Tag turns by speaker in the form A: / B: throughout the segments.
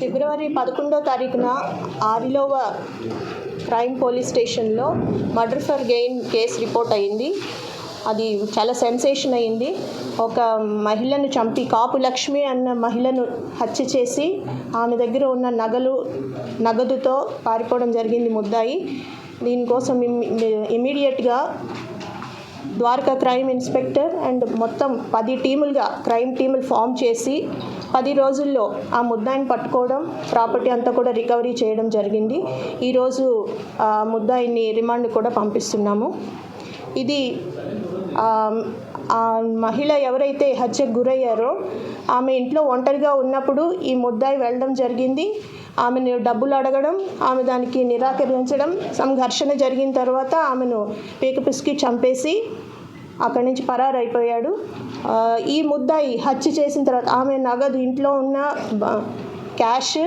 A: ఫిబ్రవరి 11వ తారీఖున Arilova crime police స్టేషన్లో murder for gain case report అయింది. అది చాలా సెన్సేషన్ అయింది. ఒక మహిళను చంపి, కాపు లక్ష్మి అన్న మహిళను హత్య చేసి ఆమె దగ్గర ఉన్న నగదుతో పారిపోవడం జరిగింది ముద్దాయి. దీనికోసం ఇమీడియట్గా ద్వారకా క్రైమ్ ఇన్స్పెక్టర్ అండ్ మొత్తం 10 టీములుగా క్రైమ్ టీములు ఫామ్ చేసి 10 రోజుల్లో ఆ ముద్దాయిని పట్టుకోవడం, ప్రాపర్టీ అంతా కూడా రికవరీ చేయడం జరిగింది. ఈరోజు ఆ ముద్దాయిని రిమాండ్ కూడా పంపిస్తున్నాము. ఇది ఆ మహిళ ఎవరైతే హత్యకు గురయ్యారో ఆమె ఇంట్లో ఒంటరిగా ఉన్నప్పుడు ఈ ముద్దాయి వెళ్ళడం జరిగింది. ఆమెను డబ్బులు అడగడం, ఆమె దానికి నిరాకరించడం, సంఘర్షణ జరిగిన తర్వాత ఆమెను పీకపిసికి చంపేసి అక్కడి నుంచి పరారైపోయాడు. ఈ ముద్దాయి హత్య చేసిన తర్వాత ఆమె నగదు, ఇంట్లో ఉన్న క్యాష్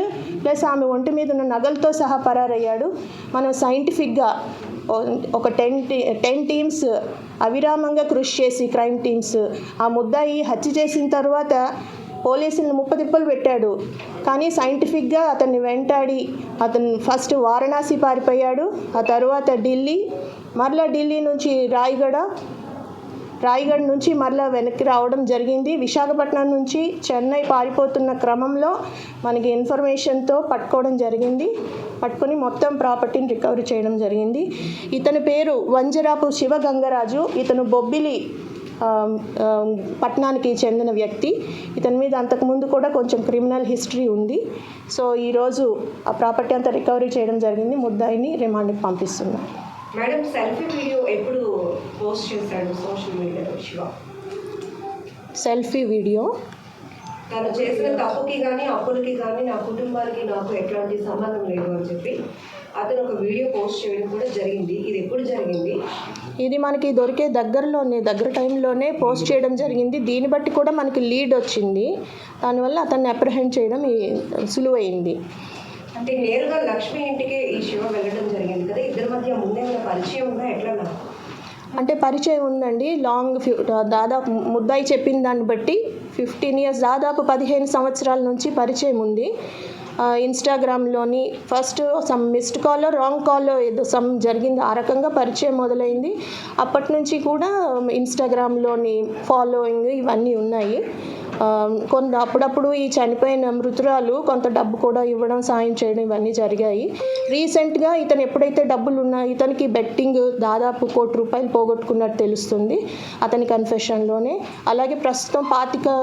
A: ప్లస్ ఆమె ఒంటి మీద ఉన్న నగలతో సహా పరారయ్యాడు. మనం సైంటిఫిక్గా ఒక 10 టీమ్స్ అవిరామంగా కృషి చేసి క్రైమ్ టీమ్స్ ఆ ముద్దాయి హత్య చేసిన తర్వాత పోలీసులను ముప్పతిప్పలు పెట్టాడు. కానీ సైంటిఫిక్గా అతన్ని వెంటాడి అతను ఫస్ట్ వారణాసి పారిపోయాడు, ఆ తర్వాత ఢిల్లీ, మరలా ఢిల్లీ నుంచి రాయగఢ్ నుంచి మరలా వెనక్కి రావడం జరిగింది. విశాఖపట్నం నుంచి చెన్నై పారిపోతున్న క్రమంలో మనకి ఇన్ఫర్మేషన్తో పట్టుకోవడం జరిగింది. పట్టుకొని మొత్తం ప్రాపర్టీని రికవరీ చేయడం జరిగింది. ఇతని పేరు వంజరాపు శివగంగరాజు. ఇతను బొబ్బిలి పట్టణానికి చెందిన వ్యక్తి. ఇతని మీద అంతకుముందు కూడా కొంచెం క్రిమినల్ హిస్టరీ ఉంది. సో ఈరోజు ఆ ప్రాపర్టీ అంతా రికవరీ చేయడం జరిగింది. ముద్దాయిని రిమాండ్కి పంపిస్తున్నాం.
B: మేడం, సెల్ఫీ వీడియో ఎప్పుడు పోస్ట్ చేశాడు సోషల్ మీడియాలో శివ?
A: సెల్ఫీ వీడియో
B: తను చేసిన తప్పుకి కానీ అప్పులకి కానీ నా కుటుంబానికి నాకు ఎట్లాంటి సంబంధం లేదు అని చెప్పి అతను ఒక వీడియో పోస్ట్ చేయడం కూడా జరిగింది. ఇది ఎప్పుడు జరిగింది?
A: ఇది మనకి దొరికే దగ్గర టైంలోనే పోస్ట్ చేయడం జరిగింది. దీన్ని బట్టి కూడా మనకి లీడ్ వచ్చింది. దానివల్ల అతన్ని అప్రహెండ్ చేయడం సులువైంది.
B: అంటే నేరుగా లక్ష్మి ఇంటికి ఈ శివ వెళ్ళడం జరిగింది కదా, ఇద్దరి మధ్య ముందేమైనా పరిచయం ఉందా, ఎట్లా?
A: అంటే పరిచయం ఉందండి. దాదాపు ముద్దాయి చెప్పిన దాన్ని బట్టి 15 ఇయర్స్, దాదాపు 15 సంవత్సరాల నుంచి పరిచయం ఉంది. ఇన్స్టాగ్రామ్లోని ఫస్ట్ సమ్ మిస్డ్ కాల్లో రాంగ్ కాల్లో ఏదో సమ్ జరిగింది, ఆ రకంగా పరిచయం మొదలైంది. అప్పటి నుంచి కూడా ఇన్స్టాగ్రామ్లోని ఫాలోయింగ్ ఇవన్నీ ఉన్నాయి. అప్పుడప్పుడు ఈ చనిపోయిన మృతురాలు కొంత డబ్బు కూడా ఇవ్వడం, సాయం చేయడం ఇవన్నీ జరిగాయి. రీసెంట్గా ఇతను ఎప్పుడైతే డబ్బులు ఉన్నాయి, ఇతనికి బెట్టింగ్ దాదాపు ₹1 కోటి పోగొట్టుకున్నట్టు తెలుస్తుంది అతని కన్ఫెషన్లోనే. అలాగే ప్రస్తుతం 25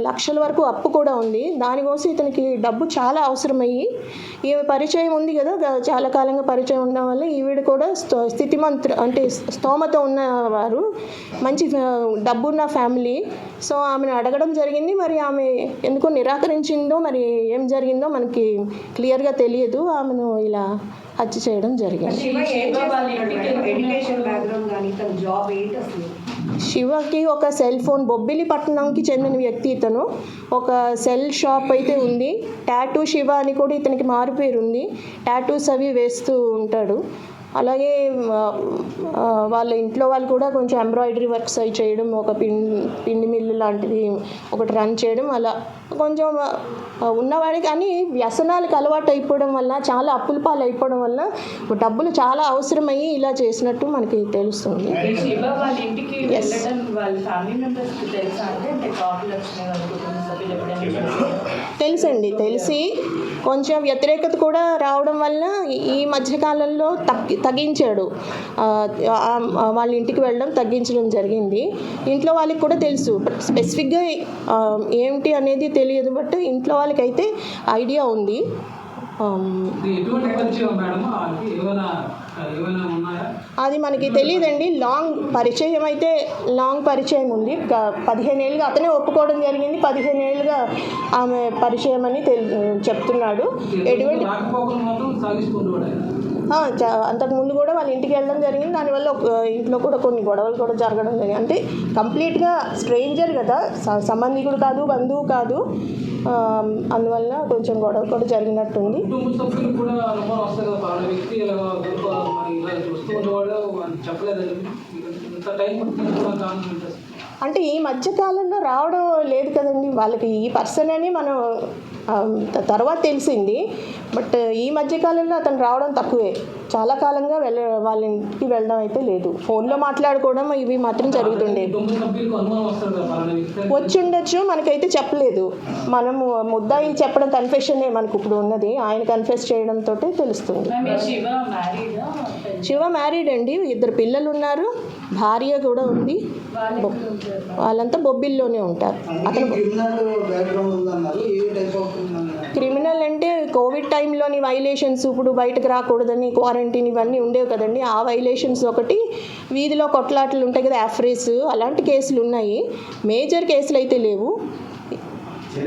A: లక్షల వరకు అప్పు కూడా ఉంది. దానికోసం ఇతనికి డబ్బు చాలా అవసరమయ్యి, ఈమె పరిచయం ఉంది కదా, చాలా కాలంగా పరిచయం ఉండడం వల్ల ఈవిడ కూడా అంటే స్తోమత ఉన్నవారు, మంచి డబ్బున్న ఫ్యామిలీ. సో ఆమెను అడగడం జరిగింది. మరి ఆమె ఎందుకో నిరాకరించిందో, మరి ఏం జరిగిందో మనకి క్లియర్గా తెలియదు. ఆమెను ఇలా హత్య చేయడం జరిగింది. శివకి ఒక సెల్ ఫోన్, బొబ్బిలి పట్టణంకి చెందిన వ్యక్తి ఇతను. ఒక సెల్ షాప్ అయితే ఉంది. టాటూ శివ అని కూడా ఇతనికి మారుపేరు ఉంది. టాటూస్ అవి వేస్తూ ఉంటాడు. అలాగే వాళ్ళ ఇంట్లో వాళ్ళు కూడా కొంచెం ఎంబ్రాయిడరీ వర్క్స్ అవి చేయడం, ఒక పిండి మిల్లు లాంటిది ఒకటి రన్ చేయడం, అలా కొంచెం ఉన్నవాడే. కానీ వ్యసనాలకు అలవాటు అయిపోవడం వల్ల, చాలా అప్పుల పాలు అయిపోవడం వల్ల డబ్బులు చాలా అవసరమయ్యి ఇలా చేసినట్టు మనకి తెలుస్తుంది. తెలుసండి, తెలిసి కొంచెం వ్యతిరేకత కూడా రావడం వల్ల ఈ మధ్యకాలంలో తగ్గించాడు. వాళ్ళ ఇంటికి వెళ్ళడం తగ్గించడం జరిగింది. ఇంట్లో వాళ్ళకి కూడా తెలుసు, స్పెసిఫిక్గా ఏమిటి అనేది తెలియదు, బట్ ఇంట్లో వాళ్ళకైతే ఐడియా ఉంది. అది మనకి తెలియదండి. లాంగ్ పరిచయం ఉంది. 15 ఏళ్ళుగా అతనే ఒప్పుకోవడం జరిగింది. 15 ఏళ్ళుగా ఆమె పరిచయం అని చెప్తున్నాడు. ఎటువంటి అంతకుముందు కూడా వాళ్ళ ఇంటికి వెళ్ళడం జరిగింది. దానివల్ల ఇంట్లో కూడా కొన్ని గొడవలు కూడా జరగడం జరిగింది. అంటే కంప్లీట్గా స్ట్రేంజర్ కదా, సంబంధికుడు కాదు, బంధువు కాదు. అందువల్ల కొంచెం గొడవ కూడా జరిగినట్టుంది. అంటే ఈ మధ్యకాలంలో రావడం లేదు కదండి, వాళ్ళకి ఈ పర్సన్ అని మనం తర్వాత తెలిసింది. బట్ ఈ మధ్యకాలంలో అతను రావడం తక్కువే, చాలా కాలంగా వాళ్ళ ఇంటికి వెళ్ళడం అయితే లేదు. ఫోన్లో మాట్లాడుకోవడం ఇవి మాత్రం జరుగుతుండేది. వచ్చి ఉండొచ్చు, మనకైతే చెప్పలేదు. మనము ముద్దాయి చెప్పడం కన్ఫెషనే మనకు ఇప్పుడు ఉన్నది, ఆయన కన్ఫెస్ చేయడంతో తెలుస్తుంది. శివ మ్యారీడ్ అండి, 2 పిల్లలు ఉన్నారు, భార్య కూడా ఉంది. వాళ్ళంతా బొబ్బిల్లోనే ఉంటారు. అతను క్రిమినల్ అంటే కోవిడ్ టైంలోని వైలేషన్స్, ఇప్పుడు బయటకు రాకూడదని క్వారంటైన్ ఇవన్నీ ఉండేవి కదండి, ఆ వైలేషన్స్ ఒకటి, వీధిలో కొట్లాటలు ఉంటాయి కదా, యాఫ్రేస్, అలాంటి కేసులు ఉన్నాయి. మేజర్ కేసులు అయితే లేవు.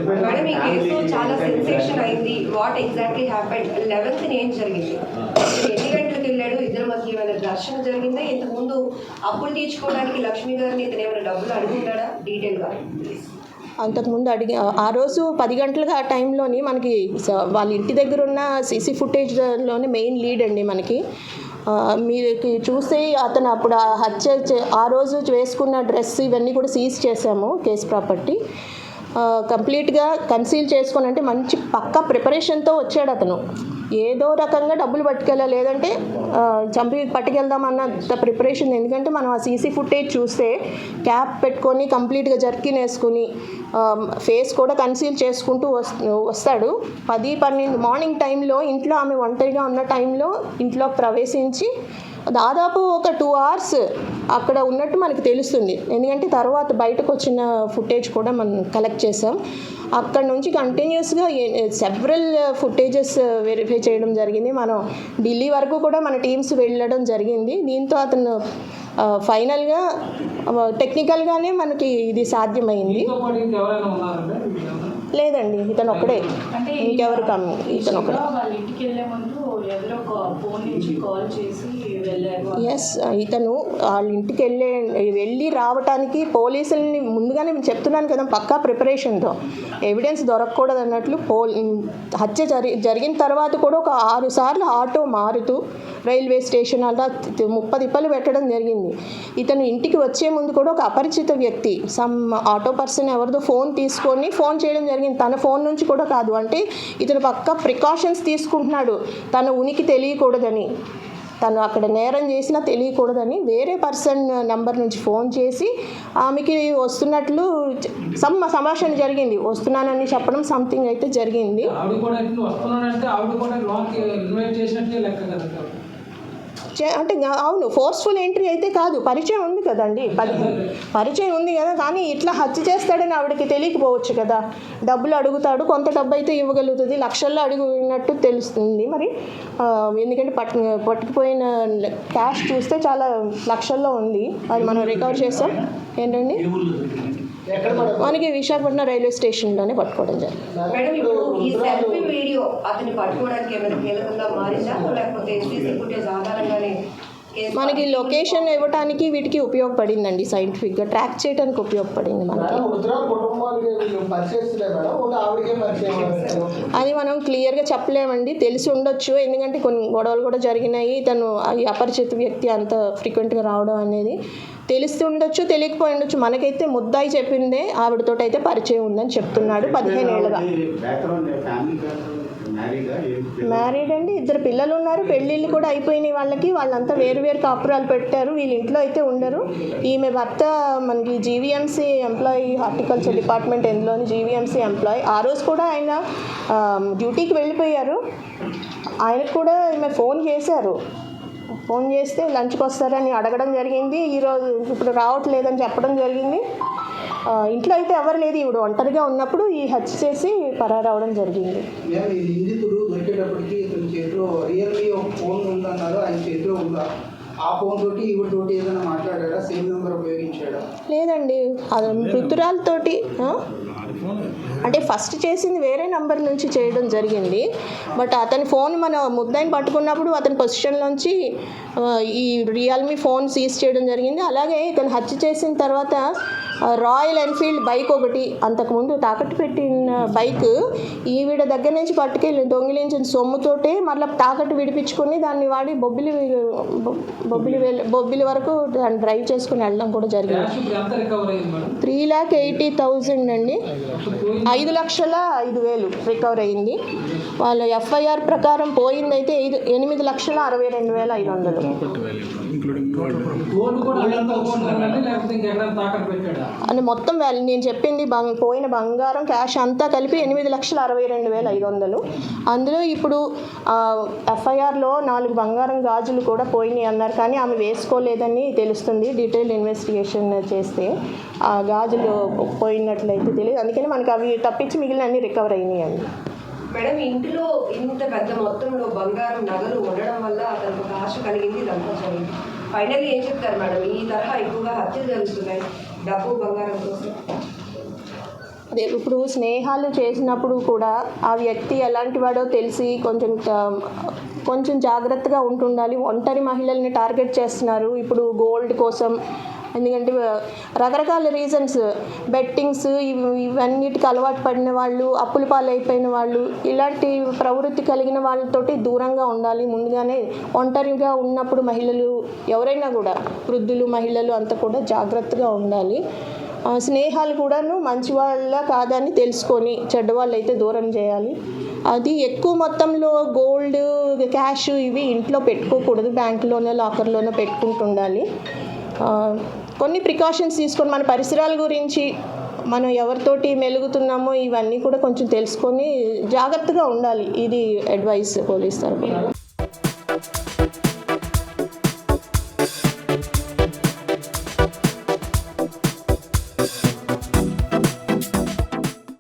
B: మేడం ఈ కేసు చాలా సెన్సేషన్ అయింది. What exactly happened? 11th ఏం జరిగింది? ఎన్ని గంటలకు వెళ్ళాడు? ఇద్దరి మధ్య ఏమైనా ఘర్షణ జరిగిందా? ఇంతకుముందు అప్పులు తీర్చుకోవడానికి లక్ష్మి గారిని ఇతను ఏమైనా డబ్బులు అడుగుతాడా? డీటెయిల్గా
A: అంతకుముందు ఆ రోజు 10 గంటలకు ఆ టైంలోని మనకి వాళ్ళ ఇంటి దగ్గర ఉన్న సీసీ ఫుటేజ్లోనే మెయిన్ లీడ్ అండి మనకి. మీరు చూస్తే అతను అప్పుడు ఆ హత్య ఆ రోజు వేసుకున్న డ్రెస్ ఇవన్నీ కూడా సీజ్ చేసాము, కేసు ప్రాపర్టీ కంప్లీట్గా కన్సీల్ చేసుకొని, అంటే మంచి పక్కా ప్రిపరేషన్తో వచ్చాడు అతను. ఏదో రకంగా డబ్బులు పట్టుకెళ్ళా, లేదంటే చంపి పట్టుకెళ్దామన్నంత ప్రిపరేషన్. ఎందుకంటే మనం ఆ సీసీ ఫుటేజ్ చూస్తే క్యాప్ పెట్టుకొని కంప్లీట్గా జర్కిన్ వేసుకుని ఫేస్ కూడా కన్సీల్ చేసుకుంటూ వస్తాడు. 10-12 మార్నింగ్ టైంలో ఇంట్లో ఆమె ఒంటరిగా ఉన్న టైంలో ఇంట్లో ప్రవేశించి దాదాపు ఒక 2 hours అక్కడ ఉన్నట్టు మనకు తెలుస్తుంది. ఎందుకంటే తర్వాత బయటకు వచ్చిన ఫుటేజ్ కూడా మనం కలెక్ట్ చేసాం. అక్కడ నుంచి కంటిన్యూస్గా సెవరల్ ఫుటేజెస్ వెరిఫై చేయడం జరిగింది. మనం ఢిల్లీ వరకు కూడా మన టీమ్స్ వెళ్ళడం జరిగింది. దీంతో అతను ఫైనల్గా టెక్నికల్గానే మనకి ఇది సాధ్యమైంది. లేదండి, ఇతను ఒక్కడే, ఇంకెవరు కమ్మి, ఇతను ఒకడే. ఎస్, ఇతను వాళ్ళ ఇంటికి వెళ్ళి రావడానికి పోలీసుల్ని ముందుగానే చెప్తున్నాను కదా, పక్కా ప్రిపరేషన్తో, ఎవిడెన్స్ దొరకకూడదు అన్నట్లు. హత్య జరిగిన తర్వాత కూడా ఒక 6 సార్లు ఆటో మారుతూ రైల్వే స్టేషన్ అలా 30 తిప్పలు పెట్టడం జరిగింది. ఇతను ఇంటికి వచ్చే ముందు కూడా ఒక అపరిచిత వ్యక్తి, సమ్ ఆటో పర్సన్ ఎవరిదో ఫోన్ తీసుకొని ఫోన్ చేయడం జరిగింది. తన ఫోన్ నుంచి కూడా కాదు, అంటే ఇతను పక్కా ప్రికాషన్స్ తీసుకుంటున్నాడు, తన ఉనికి తెలియకూడదని, తను అక్కడ నేరం చేసినా తెలియకూడదని వేరే పర్సన్ నంబర్ నుంచి ఫోన్ చేసి ఆమెకి వస్తున్నట్లు సంభాషణ జరిగింది. వస్తున్నానని చెప్పడం సంథింగ్ అయితే జరిగింది. అంటే అవును, ఫోర్స్ఫుల్ ఎంట్రీ అయితే కాదు, పరిచయం ఉంది కదండి, పరిచయం ఉంది కదా. కానీ ఇట్లా హత్య చేస్తాడని ఆవిడకి తెలియకపోవచ్చు కదా. డబ్బులు అడుగుతాడు, కొంత డబ్బు అయితే ఇవ్వగలుగుతుంది, లక్షల్లో అడిగినట్టు తెలుస్తుంది మరి. ఎందుకంటే పట్టుకుపోయిన క్యాష్ చూస్తే చాలా లక్షల్లో ఉంది, అది మనం రికవర్ చేస్తాం. ఏంటండి, మనకి విశాఖపట్నం రైల్వే స్టేషన్లోనే పట్టుకోవడం జరిగింది.
B: మేడం, ఇప్పుడు ఈ సెల్ఫీ వీడియో అతన్ని పట్టుకోవడానికి ఏమైనా కీలకంగా మారిందా, లేకపోతే సీసీ ఫుటేజ్ ఆధారంగానే
A: మనకి లొకేషన్ ఇవ్వడానికి వీటికి ఉపయోగపడిందండి, సైంటిఫిక్గా ట్రాక్ చేయడానికి ఉపయోగపడింది మనకి. అది మనం క్లియర్గా చెప్పలేమండి, తెలిసి ఉండొచ్చు, ఎందుకంటే కొన్ని గొడవలు కూడా జరిగినాయి. తను ఈ అపరిచిత వ్యక్తి అంత ఫ్రీక్వెంట్గా రావడం అనేది తెలిసి ఉండొచ్చు, తెలియకపోయి ఉండొచ్చు. మనకైతే ముద్దాయి చెప్పిందే ఆవిడతో అయితే పరిచయం ఉందని చెప్తున్నాడు 15 ఏళ్ళుగా. మ్యారీడ్ అండి, 2 పిల్లలు ఉన్నారు, పెళ్ళిళ్ళు కూడా అయిపోయినాయి వాళ్ళకి. వాళ్ళంతా వేరు కాపురాలు పెట్టారు, వీళ్ళ ఇంట్లో అయితే ఉండరు. ఈమె భర్త మనకి జీవీఎంసీ ఎంప్లాయీ, హార్టికల్చర్ డిపార్ట్మెంట్ ఎందులోని జీవీఎంసీ ఎంప్లాయీ. ఆ రోజు కూడా ఆయన డ్యూటీకి వెళ్ళిపోయారు. ఆయనకు కూడా ఈమె ఫోన్ చేస్తే లంచ్కి వస్తారని అడగడం జరిగింది. ఈరోజు ఇప్పుడు రావట్లేదని చెప్పడం జరిగింది. ఇంట్లో అయితే ఎవరు లేదు, ఈవిడ ఒంటరిగా ఉన్నప్పుడు ఈ హత్య చేసి పరారవడం జరిగింది.
C: నిందితుడు దొరికేటప్పటికి ఇతని చేతిలో రియల్మీ ఒక ఫోన్ ఉందన్నారు, ఆయన చేతిలో ఉందా? ఆ ఫోన్ తోటి ఈవిడతోటి ఏదైనా మాట్లాడాడా? Same number ఉపయోగించాడా?
A: లేదండి, మృతురాలతోటి అంటే ఫస్ట్ చేసింది వేరే నంబర్ నుంచి చేయడం జరిగింది. బట్ అతని ఫోన్ మన ముద్దాయిని పట్టుకున్నప్పుడు అతని పొజిషన్లోంచి ఈ రియల్మీ ఫోన్ సీజ్ చేయడం జరిగింది. అలాగే ఇతను హత్య చేసిన తర్వాత రాయల్ ఎన్ఫీల్డ్ బైక్ ఒకటి, అంతకుముందు తాకట్టు పెట్టిన బైక్ ఈవిడ దగ్గర నుంచి పట్టుకెళ్ళి దొంగిలించిన సొమ్ముతోటే మళ్ళీ తాకట్టు విడిపించుకొని దాన్ని వాడి బొబ్బిలి వరకు దాన్ని డ్రైవ్ చేసుకుని వెళ్ళడం కూడా జరిగింది. 3,80,000 అండి, 5,05,000 రికవర్ అయింది. వాళ్ళ ఎఫ్ఐఆర్ ప్రకారం పోయిందైతే 8,62,500. అని మొత్తం నేను చెప్పింది పోయిన బంగారం క్యాష్ అంతా కలిపి 8,62,500. అందులో ఇప్పుడు ఎఫ్ఐఆర్లో 4 బంగారం గాజులు కూడా పోయినాయి అన్నారు, కానీ ఆమె వేసుకోలేదని తెలుస్తుంది. డీటెయిల్ ఇన్వెస్టిగేషన్ చేస్తే ఆ గాజులు పోయినట్లయితే తెలియదు. అందుకని మనకు అవి తప్పించి మిగిలిన అన్ని రికవర్ అయినాయి అండి.
B: మేడం, ఇంటిలో ఇంత పెద్ద మొత్తంలో బంగారం నగలు ఉండడం వల్ల అతనికి ఒక ఆశ కలిగింది, ఇదంతా జరిగింది. ఫైనల్లీ ఏం చెప్తారు మేడం? ఈ తరహా ఎక్కువగా హత్యలు జరుగుతున్నాయి డబ్బు బంగారం కోసం.
A: అదే ఇప్పుడు స్నేహాలు చేసినప్పుడు కూడా ఆ వ్యక్తి ఎలాంటి వాడో తెలిసి కొంచెం జాగ్రత్తగా ఉంటుండాలి. ఒంటరి మహిళల్ని టార్గెట్ చేస్తున్నారు ఇప్పుడు గోల్డ్ కోసం. ఎందుకంటే రకరకాల రీజన్స్, బెట్టింగ్స్, ఇవన్నిటికి అలవాటు పడిన వాళ్ళు, అప్పుల పాలైపోయిన వాళ్ళు, ఇలాంటి ప్రవృత్తి కలిగిన వాళ్ళతోటి దూరంగా ఉండాలి. ముందుగానే ఒంటరిగా ఉన్నప్పుడు మహిళలు ఎవరైనా కూడా, వృద్ధులు, మహిళలు అంతా కూడా జాగ్రత్తగా ఉండాలి. స్నేహాలు కూడాను మంచి వాళ్ళ కాదని తెలుసుకొని చెడ్డవాళ్ళు అయితే దూరం చేయాలి. అది ఎక్కువ మొత్తంలో గోల్డ్, క్యాష్ ఇవి ఇంట్లో పెట్టుకోకూడదు, బ్యాంకులోనో లాకర్లోనో పెట్టుకుంటుండాలి. కొన్ని ప్రికాషన్స్ తీసుకొని మన పరిసరాల గురించి, మనం ఎవరితోటి మెలుగుతున్నామో ఇవన్నీ కూడా కొంచెం తెలుసుకొని జాగ్రత్తగా ఉండాలి. ఇది అడ్వైస్ పోలీస్ తరపున.